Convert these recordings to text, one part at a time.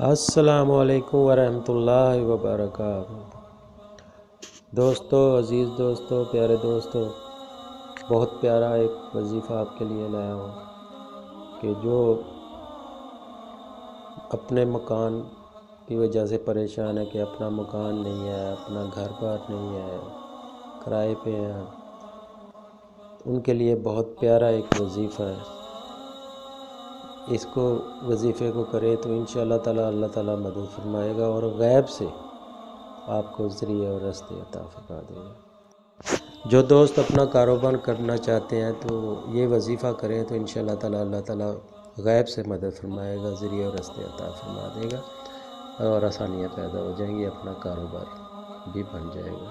अस्सलामुअलैकुम वरहमतुल्लाहि वबरकातुहू। दोस्तों, अज़ीज़ दोस्तों, प्यारे दोस्तों, बहुत प्यारा एक वजीफ़ा आपके लिए लाया हूँ कि जो अपने मकान की वजह से परेशान है कि अपना मकान नहीं है, अपना घर बार नहीं है, किराए पे हैं, उनके लिए बहुत प्यारा एक वजीफ़ा है। इसको वजीफ़े को करे तो इंशाअल्लाह ताला अल्लाह ताला मदद फरमाएगा और गैब से आपको ज़रिए और रास्ते अता फरमा देगा। जो दोस्त अपना कारोबार करना चाहते हैं तो ये वजीफ़ा करें तो इंशाअल्लाह ताला अल्लाह ताला गैब से मदद फरमाएगा, ज़रिए और रास्ते अता फरमा देगा और आसानियाँ पैदा हो जाएंगी, अपना कारोबार भी बन जाएगा।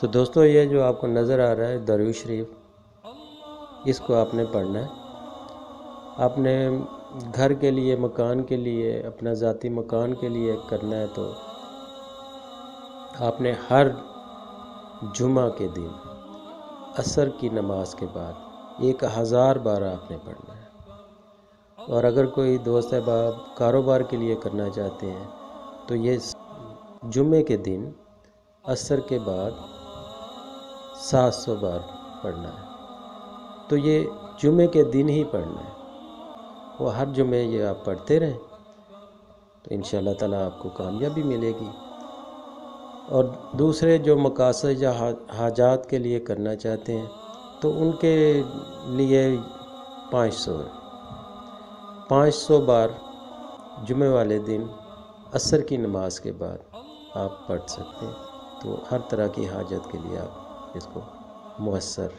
तो दोस्तों, ये जो आपको नज़र आ रहा है दरूद शरीफ, इसको आपने पढ़ना है। आपने घर के लिए, मकान के लिए, अपना ज़ाती मकान के लिए करना है तो आपने हर जुमा के दिन असर की नमाज के बाद 1000 बार आपने पढ़ना है। और अगर कोई दोस्त अहबाब कारोबार के लिए करना चाहते हैं तो ये जुमे के दिन असर के बाद 700 बार पढ़ना है। तो ये जुमे के दिन ही पढ़ना है, वो हर जुमे ये आप पढ़ते रहें तो इंशाअल्लाह ताला आपको कामयाबी मिलेगी। और दूसरे जो मकासद या हाजात के लिए करना चाहते हैं तो उनके लिए 500 बार जुमे वाले दिन असर की नमाज के बाद आप पढ़ सकते हैं। तो हर तरह की हाजत के लिए आप इसको मुयस्सर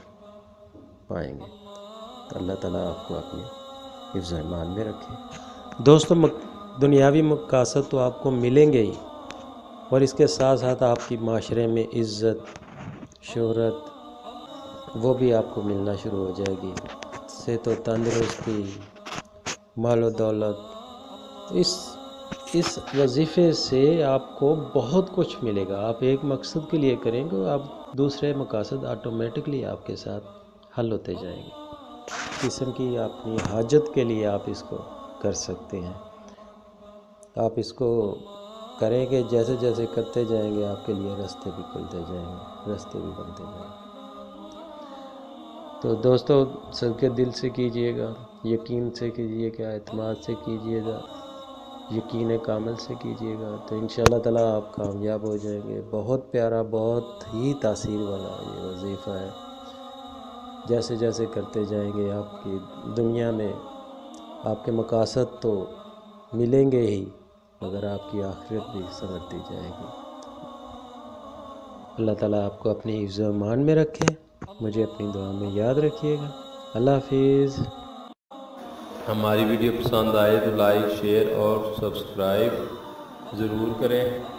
पाएंगे। तो अल्लाह ताला आपको अपने हिफ्ज़ ईमान में रखे। दोस्तों, दुनियावी मकासद तो आपको मिलेंगे ही और इसके साथ साथ आपकी माशरे में इज़्ज़त, शोहरत, वो भी आपको मिलना शुरू हो जाएगी। से तो तंदुरुस्ती, मालो दौलत। इस वजीफ़े से आपको बहुत कुछ मिलेगा। आप एक मकसद के लिए करेंगे, आप दूसरे मकासद ऑटोमेटिकली आपके साथ हल होते जाएंगे। किस्म की अपनी हाजत के लिए आप इसको कर सकते हैं। आप इसको करेंगे, जैसे जैसे करते जाएंगे आपके लिए रास्ते भी खुलते जाएंगे, रास्ते भी बनते जाएंगे। तो दोस्तों, सदके दिल से कीजिएगा, यकीन से कीजिएगा, एतमाद से कीजिएगा, यकीन कामिल से कीजिएगा तो इंशाअल्लाह ताला आप कामयाब हो जाएंगे। बहुत प्यारा, बहुत ही तासीर वाला ये वजीफ़ा है। जैसे जैसे करते जाएंगे आपकी दुनिया में आपके मकासद तो मिलेंगे ही, मगर आपकी आखिरत भी संवरती जाएगी। अल्लाह ताला आपको अपनी हिफ्ज़ ईमान में रखे। मुझे अपनी दुआ में याद रखिएगा। अल्लाह हाफिज़। हमारी वीडियो पसंद आए तो लाइक, शेयर और सब्सक्राइब ज़रूर करें।